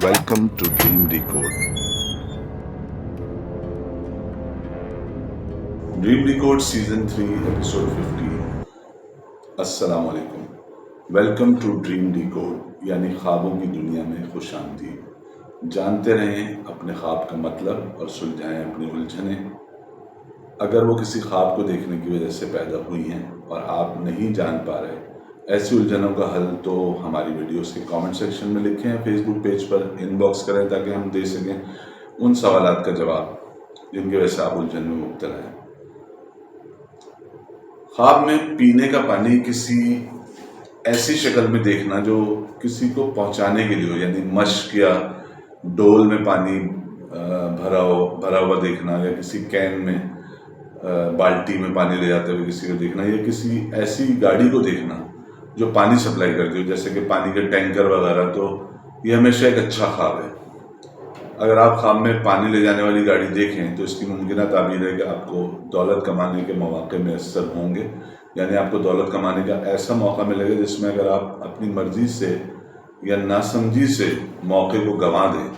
Welcome to Dream Decode. Dream record season 3 episode 15۔ السلام علیکم، welcome to dream record, یعنی خوابوں کی دنیا میں خوش آمدید۔ جانتے رہیں اپنے خواب کا مطلب اور سلجھائیں اپنی الجھنیں۔ اگر وہ کسی خواب کو دیکھنے کی وجہ سے پیدا ہوئی ہیں اور آپ نہیں جان پا رہے، ایسی الجھنوں کا حل تو ہماری ویڈیوز کے کامنٹ سیکشن میں لکھیں، فیس بک پیج پر ان باکس کریں تاکہ ہم دے سکیں ان سوالات کا جواب جن کی وجہ سے آپ الجھن میں مبتلا ہیں۔ خواب میں پینے کا پانی کسی ایسی شکل میں دیکھنا جو کسی کو پہنچانے کے لیے ہو، یعنی مشک یا ڈول میں پانی بھرا ہوا دیکھنا، یا کسی کین میں بالٹی میں پانی لے جاتے ہوئے کسی کو دیکھنا، یا کسی ایسی گاڑی کو دیکھنا جو پانی سپلائی کرتی ہو، جیسے کہ پانی کے ٹینکر وغیرہ، تو یہ ہمیشہ ایک اچھا خواب ہے۔ اگر آپ خواب میں پانی لے جانے والی گاڑی دیکھیں تو اس کی ممکنہ تعبیر ہے کہ آپ کو دولت کمانے کے مواقع میسر ہوں گے، یعنی آپ کو دولت کمانے کا ایسا موقع ملے گا جس میں اگر آپ اپنی مرضی سے یا ناسمجھی سے موقع کو گنوا دیں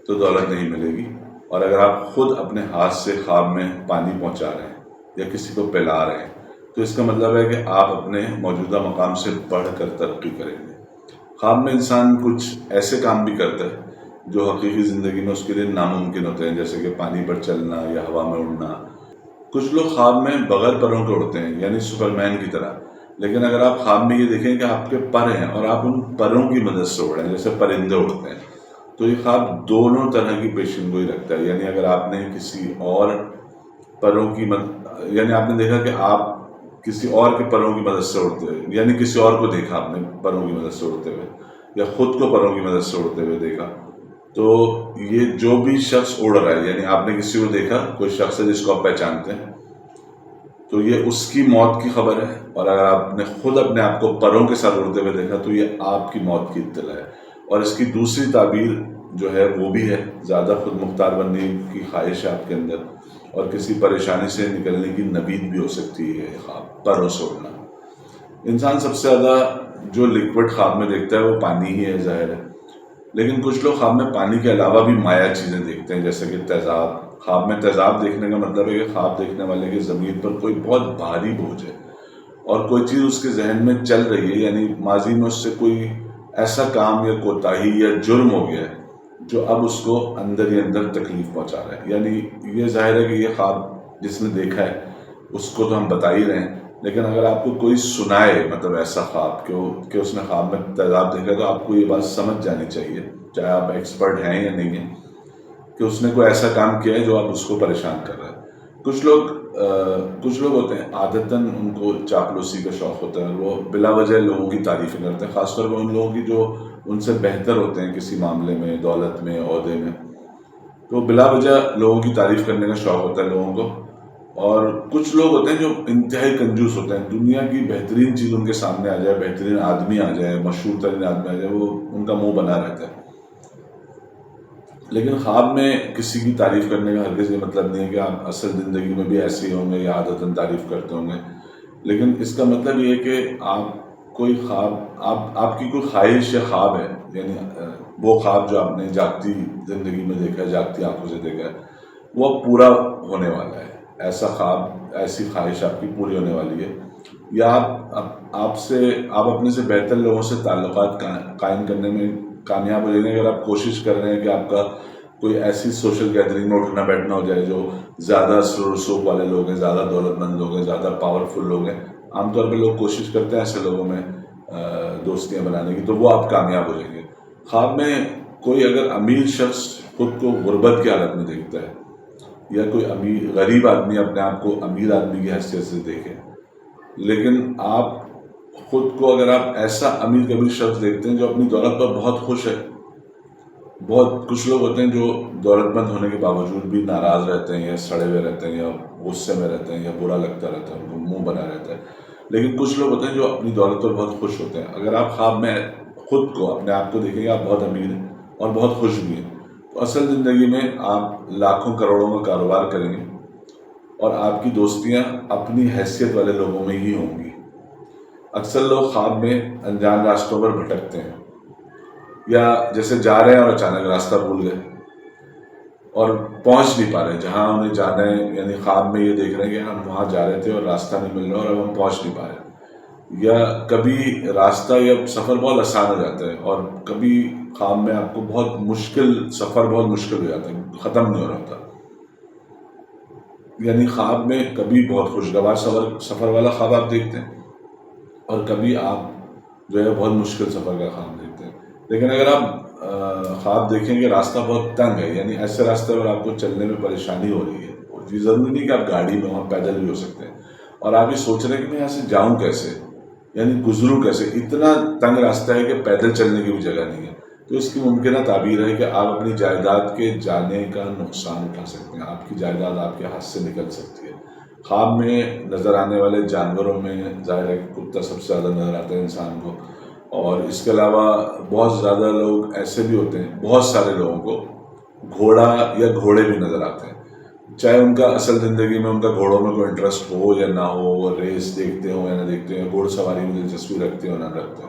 تو دولت نہیں ملے گی، اور اگر آپ خود اپنے ہاتھ سے خواب میں پانی پہنچا رہے ہیں یا کسی کو پلا رہے ہیں تو اس کا مطلب ہے کہ آپ اپنے موجودہ مقام سے بڑھ کر ترقی کریں گے۔ خواب میں انسان کچھ ایسے کام بھی کرتا ہے جو حقیقی زندگی میں اس کے لیے ناممکن ہوتے ہیں، جیسے کہ پانی پر چلنا یا ہوا میں اڑنا۔ کچھ لوگ خواب میں بغیر پروں کے اڑتے ہیں، یعنی سپرمین کی طرح، لیکن اگر آپ خواب میں یہ دیکھیں کہ آپ کے پر ہیں اور آپ ان پروں کی مدد سے اڑیں جیسے پرندے اڑتے ہیں، تو یہ خواب دونوں طرح کی پیشن گوئی رکھتا ہے۔ یعنی اگر آپ نے کسی اور پروں کی یعنی آپ نے دیکھا کہ آپ کسی اور کے پروں کی مدد سے اڑتے ہوئے، یعنی کسی اور کو دیکھا آپ نے پروں کی مدد سے اڑتے ہوئے، یا خود کو پروں کی مدد سے اڑتے ہوئے دیکھا، تو یہ جو بھی شخص اڑ رہا ہے، یعنی آپ نے کسی کو دیکھا، کوئی شخص ہے جس کو آپ پہچانتے ہیں، تو یہ اس کی موت کی خبر ہے، اور اگر آپ نے خود اپنے آپ کو پروں کے ساتھ اڑتے ہوئے دیکھا تو یہ آپ کی موت کی اطلاع ہے۔ اور اس کی دوسری تعبیر جو ہے وہ بھی ہے، زیادہ خود مختار بننے کی خواہش ہے آپ کے اندر، اور کسی پریشانی سے نکلنے کی نوید بھی ہو سکتی ہے خواب پروں سے اڑنا۔ انسان سب سے زیادہ جو لکوڈ خواب میں دیکھتا ہے وہ پانی ہی ہے، ظاہر ہے، لیکن کچھ لوگ خواب میں پانی کے علاوہ بھی مایا چیزیں دیکھتے ہیں، جیسے کہ تیزاب۔ خواب میں تیزاب دیکھنے کا مطلب ہے کہ خواب دیکھنے والے کی ضمیر پر کوئی بہت بھاری بوجھ ہے اور کوئی چیز اس کے ذہن میں چل رہی ہے، یعنی ماضی میں اس سے کوئی ایسا کام یا کوتاہی یا جرم ہو گیا ہے جو اب اس کو اندر ہی اندر تکلیف پہنچا رہا ہے۔ یعنی یہ ظاہر ہے کہ یہ خواب جس نے دیکھا ہے اس کو تو ہم بتا ہی رہے ہیں، لیکن اگر آپ کو کوئی سنائے مطلب ایسا خواب کہ اس نے خواب میں تیزاب دیکھا، تو آپ کو یہ بات سمجھ جانی چاہیے، چاہے آپ ایکسپرٹ ہیں یا نہیں ہیں، کہ اس نے کوئی ایسا کام کیا ہے جو اب اس کو پریشان کر رہا ہے۔ کچھ لوگ ہوتے ہیں عادتاً ان کو چاپلوسی کا شوق ہوتا ہے، وہ بلا وجہ لوگوں کی تعریفیں کرتے ہیں، خاص طور پر ان لوگوں کی جو ان سے بہتر ہوتے ہیں کسی معاملے میں، دولت میں، عہدے میں، تو بلا وجہ لوگوں کی تعریف کرنے کا شوق ہوتا ہے لوگوں کو۔ اور کچھ لوگ ہوتے ہیں جو انتہائی کنجوس ہوتے ہیں، دنیا کی بہترین چیز ان کے سامنے آ جائے، بہترین آدمی آ جائے، مشہور ترین آدمی آ جائے، وہ ان کا منہ بنا رہتا ہے۔ لیکن خواب میں کسی کی تعریف کرنے کا ہرگز یہ مطلب نہیں ہے کہ آپ اصل زندگی میں بھی ایسے ہی ہوں گے یا عادتاً تعریف کرتے ہوں گے، لیکن اس کا مطلب یہ ہے کہ آپ کی کوئی خواہش یا خواب ہے، یعنی وہ خواب جو آپ نے جاگتی زندگی میں دیکھا ہے، جاگتی آنکھوں سے دیکھا ہے، وہ اب پورا ہونے والا ہے۔ ایسا خواب، ایسی خواہش آپ کی پوری ہونے والی ہے، یا آپ اپنے سے بہتر لوگوں سے تعلقات قائم کرنے میں کامیاب ہو جائیں گے اگر آپ کوشش کر رہے ہیں کہ آپ کا کوئی ایسی سوشل گیدرنگ میں اٹھنا بیٹھنا ہو جائے جو زیادہ سر و رسوخ والے لوگ ہیں، زیادہ دولت مند لوگ ہیں، زیادہ پاورفل لوگ ہیں۔ عام طور پہ لوگ کوشش کرتے ہیں ایسے لوگوں میں دوستیاں بنانے کی، تو وہ آپ کامیاب ہو جائیں گے۔ خواب میں کوئی اگر امیر شخص خود کو غربت کی حالت میں دیکھتا ہے، یا کوئی غریب آدمی اپنے آپ کو امیر آدمی کی حیثیت سے دیکھے، لیکن آپ خود کو اگر آپ ایسا امیر کبیر شخص دیکھتے ہیں جو اپنی دولت پر بہت خوش ہے، کچھ لوگ ہوتے ہیں جو دولت مند ہونے کے باوجود بھی ناراض رہتے ہیں، یا سڑے ہوئے رہتے ہیں، یا غصے میں رہتے ہیں، یا برا لگتا رہتا ہے، ان کو منہ بنا رہتا ہے، لیکن کچھ لوگ ہوتے ہیں جو اپنی دولت پر بہت خوش ہوتے ہیں۔ اگر آپ خواب میں خود کو، اپنے آپ کو دیکھیں گے آپ بہت امیر ہیں اور بہت خوش بھی ہیں، تو اصل زندگی میں آپ لاکھوں کروڑوں کا کاروبار کریں گے، اور آپ کی دوستیاں اپنی حیثیت والے لوگوں میں ہی ہوں گی۔ اکثر لوگ خواب میں انجان راستوں پر بھٹکتے ہیں، یا جیسے جا رہے ہیں اور اچانک راستہ بھول گئے اور پہنچ نہیں پا رہے جہاں انہیں جانا ہے، یعنی خواب میں یہ دیکھ رہے ہیں کہ ہم وہاں جا رہے تھے اور راستہ نہیں مل رہا اور اب ہم پہنچ نہیں پا رہے، یا کبھی راستہ یا سفر بہت آسان ہو جاتا ہے اور کبھی خواب میں آپ کو بہت مشکل سفر بہت مشکل ہو جاتا ہے، ختم نہیں ہو رہا ہوتا، یعنی خواب میں کبھی بہت خوشگوار سفر والا خواب آپ دیکھتے ہیں اور کبھی آپ جو ہے بہت مشکل سفر کا خواب دیکھتے ہیں۔ لیکن اگر آپ خواب دیکھیں کہ راستہ بہت تنگ ہے، یعنی ایسے راستے پر آپ کو چلنے میں پریشانی ہو رہی ہے، یہ ضروری نہیں کہ آپ گاڑی میں وہاں پیدل بھی ہو سکتے ہیں، اور آپ یہ سوچ رہے ہیں کہ میں یہاں سے جاؤں کیسے، یعنی گزروں کیسے، اتنا تنگ راستہ ہے کہ پیدل چلنے کی بھی جگہ نہیں ہے، تو اس کی ممکنہ تعبیر ہے کہ آپ اپنی جائیداد کے جانے کا نقصان اٹھا سکتے ہیں، آپ کی جائیداد آپ کے ہاتھ سے نکل سکتی ہے۔ خواب میں نظر آنے والے جانوروں میں ظاہر ہے کہ کتا سب سے زیادہ نظر آتا ہے انسان کو، اور اس کے علاوہ بہت زیادہ لوگ ایسے بھی ہوتے ہیں، بہت سارے لوگوں کو گھوڑا یا گھوڑے بھی نظر آتے ہیں، چاہے ان کا اصل زندگی میں ان کا گھوڑوں میں کوئی انٹرسٹ ہو یا نہ ہو، وہ ریس دیکھتے ہوں یا نہ دیکھتے ہوں، گھوڑ سواری میں دلچسپی رکھتے ہو نہ رکھتے ہو،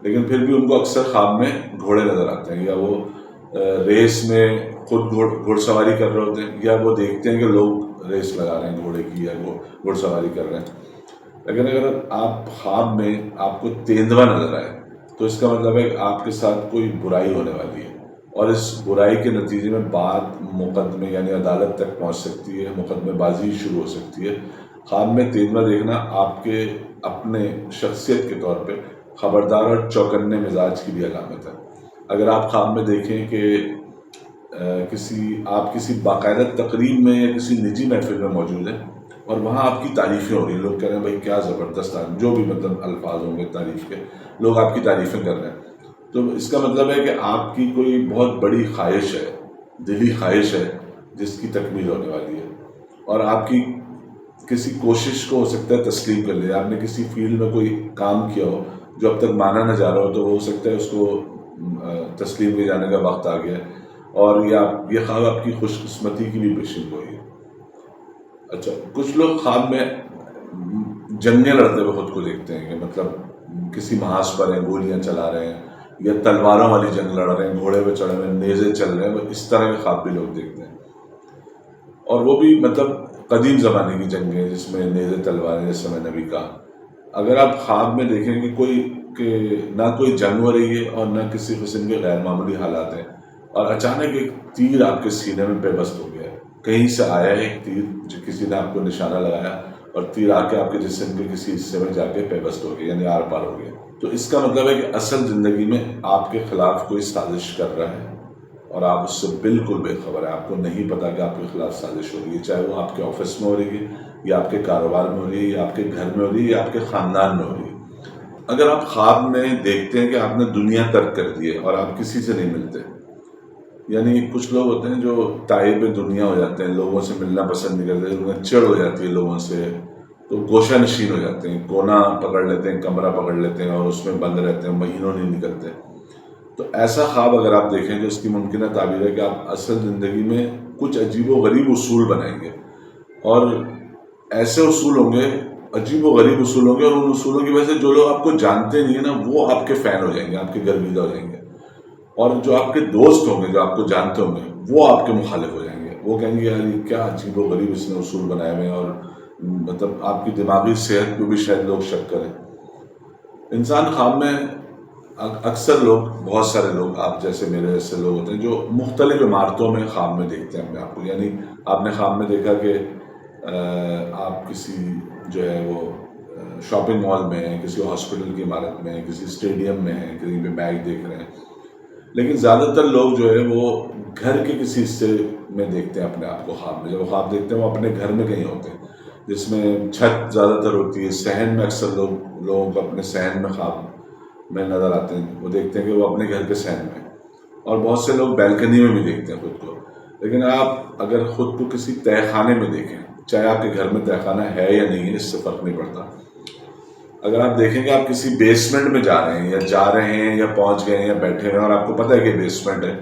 لیکن پھر بھی ان کو اکثر خواب میں گھوڑے نظر آتے ہیں، یا وہ ریس میں خود گھوڑ سواری کر رہے ہوتے ہیں، یا وہ دیکھتے ہیں کہ لوگ ریس لگا رہے ہیں گھوڑے کی یا وہ گھوڑ سواری کر رہے ہیں۔ لیکن اگر آپ خواب میں آپ کو تیندوا نظر آئے تو اس کا مطلب ہے کہ آپ کے ساتھ کوئی برائی ہونے والی ہے، اور اس برائی کے نتیجے میں بات مقدمے یعنی عدالت تک پہنچ سکتی ہے، مقدمے بازی شروع ہو سکتی ہے۔ خواب میں تیندوا دیکھنا آپ کے اپنے شخصیت کے طور پہ خبردار اور چوکنے مزاج کی بھی علامت ہے۔ اگر آپ خواب میں دیکھیں کہ آپ کسی باقاعدہ تقریب میں یا کسی نجی محفل میں موجود ہیں اور وہاں آپ کی تعریفیں ہو رہی ہیں، لوگ کہہ رہے ہیں بھائی کیا زبردست جو بھی مطلب الفاظ ہوں گے تعریف کے، لوگ آپ کی تعریفیں کر رہے ہیں، تو اس کا مطلب ہے کہ آپ کی کوئی بہت بڑی خواہش ہے، دلی خواہش ہے جس کی تکمیل ہونے والی ہے، اور آپ کی کسی کوشش کو ہو سکتا ہے تسلیم کر لیا، آپ نے کسی فیلڈ میں کوئی کام کیا ہو جو اب تک مانا نہ جا رہا ہو، تو وہ ہو سکتا ہے اس کو تسلیم کیے جانے کا وقت آ گیا ہے، اور یہ خواب آپ کی خوش قسمتی کی بھی پیشن گوئی ہے۔ اچھا، کچھ لوگ خواب میں جنگیں لڑتے ہوئے خود کو دیکھتے ہیں، کہ مطلب کسی محاذ پر ہیں، گولیاں چلا رہے ہیں یا تلواروں والی جنگ لڑ رہے ہیں، گھوڑے پہ چڑھے ہوئے نیزے چل رہے ہیں، اس طرح کے خواب بھی لوگ دیکھتے ہیں، اور وہ بھی مطلب قدیم زمانے کی جنگیں جس میں نیزے تلواریں، جس میں نبی کا۔ اگر آپ خواب میں دیکھیں کہ نہ کوئی جنگ ہو رہی ہے اور نہ کسی قسم کے غیر معمولی حالات ہیں، اور اچانک ایک تیر آپ کے سینے میں پیوست ہو گیا ہے، کہیں سے آیا ہے ایک تیر جو کسی نے آپ کو نشانہ لگایا اور تیر آ کے آپ کے جسم کے کسی حصے میں جا کے پیوست ہو گیا، یعنی آر پار ہو گیا، تو اس کا مطلب ہے کہ اصل زندگی میں آپ کے خلاف کوئی سازش کر رہا ہے اور آپ اس سے بالکل بے خبر ہے، آپ کو نہیں پتا کہ آپ کے خلاف سازش ہو رہی ہے، چاہے وہ آپ کے آفس میں ہو رہی ہے یا آپ کے کاروبار میں ہو رہی ہے یا آپ کے گھر میں ہو رہی ہے یا آپ کے خاندان میں ہو رہی ہے۔ اگر آپ خواب میں دیکھتے ہیں کہ آپ نے دنیا ترک کر دی ہے اور آپ کسی سے نہیں ملتے، یعنی کچھ لوگ ہوتے ہیں جو تائب دنیا ہو جاتے ہیں، لوگوں سے ملنا پسند نہیں کرتے، انہیں چڑ ہو جاتی ہے لوگوں سے، تو گوشہ نشین ہو جاتے ہیں، کونا پکڑ لیتے ہیں، کمرہ پکڑ لیتے ہیں اور اس میں بند رہتے ہیں، مہینوں نہیں نکلتے۔ تو ایسا خواب اگر آپ دیکھیں تو اس کی ممکنہ تعبیر ہے کہ آپ اصل زندگی میں کچھ عجیب و غریب اصول بنائیں گے، اور ایسے اصول ہوں گے، عجیب و غریب اصول ہوں گے، اور ان اصولوں کی وجہ سے جو لوگ آپ کو جانتے نہیں ہیں نا، وہ آپ کے فین ہو جائیں گے، آپ کے گرویدہ ہو جائیں گے، اور جو آپ کے دوست ہوں گے جو آپ کو جانتے ہوں گے وہ آپ کے مخالف ہو جائیں گے، وہ کہیں گے یار یہ کیا عجیب و غریب اس نے اصول بنائے ہوئے ہیں، اور مطلب آپ کی دماغی صحت پہ بھی شاید لوگ شک کریں۔ انسان خواب میں اکثر لوگ، بہت سارے لوگ آپ جیسے میرے جیسے لوگ ہوتے ہیں جو مختلف عمارتوں میں خواب میں دیکھتے ہیں اپنے آپ کو، یعنی آپ نے خواب میں دیکھا کہ آپ کسی جو ہے وہ شاپنگ مال میں ہیں، کسی ہاسپٹل کی عمارت میں ہیں، کسی اسٹیڈیم میں ہیں، کہیں پہ میچ دیکھ رہے ہیں، لیکن زیادہ تر لوگ جو ہے وہ گھر کے کسی حصے میں دیکھتے ہیں اپنے آپ کو خواب میں، جب وہ خواب دیکھتے ہیں وہ اپنے گھر میں کہیں ہوتے ہیں جس میں چھت زیادہ تر ہوتی ہے، صحن میں اکثر لوگوں کو اپنے صحن میں خواب میں نظر آتے ہیں، وہ دیکھتے ہیں کہ وہ اپنے گھر کے صحن میں، اور بہت سے لوگ بیلکنی میں بھی دیکھتے ہیں خود کو۔ لیکن آپ اگر خود کو کسی تہہ خانے میں دیکھیں، چاہے آپ کے گھر میں تہہ خانہ ہے یا نہیں ہے، اس سے فرق نہیں پڑتا، اگر آپ دیکھیں کہ آپ کسی بیسمنٹ میں جا رہے ہیں یا جا رہے ہیں یا پہنچ گئے ہیں یا بیٹھے ہوئے ہیں اور آپ کو پتہ ہے کہ بیسمنٹ ہے،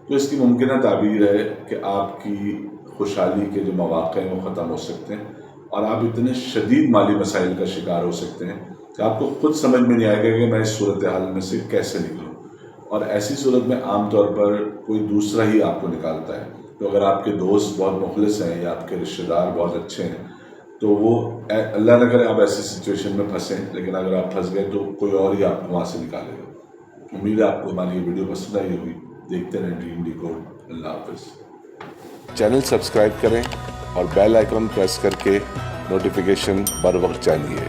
تو اس کی ممکنہ تعبیر ہے کہ آپ کی خوشحالی کے جو مواقع ہیں وہ ختم ہو سکتے ہیں، اور آپ اتنے شدید مالی مسائل کا شکار ہو سکتے ہیں کہ آپ کو خود سمجھ میں نہیں آئے گا کہ میں اس صورتحال میں سے کیسے نکلوں۔ اور ایسی صورت میں عام طور پر کوئی دوسرا ہی آپ کو نکالتا ہے. تو اگر آپ کے دوست بہت مخلص ہیں یا آپ کے رشتہ دار بہت اچھے ہیں تو وہ اللہ نہ کرے آپ ایسی سچویشن میں پھنسیں، لیکن اگر آپ پھنس گئے تو کوئی اور ہی آپ کو وہاں سے نکالے گا. امید ہے آپ کو ہماری یہ ویڈیو پسند آئی ہوگی. دیکھتے رہیں ڈریم ڈیکوڈ. اللہ حافظ. چینل سبسکرائب کریں اور بیل آئیکن پریس کر کے نوٹیفیکیشن بر وقت چاہیے.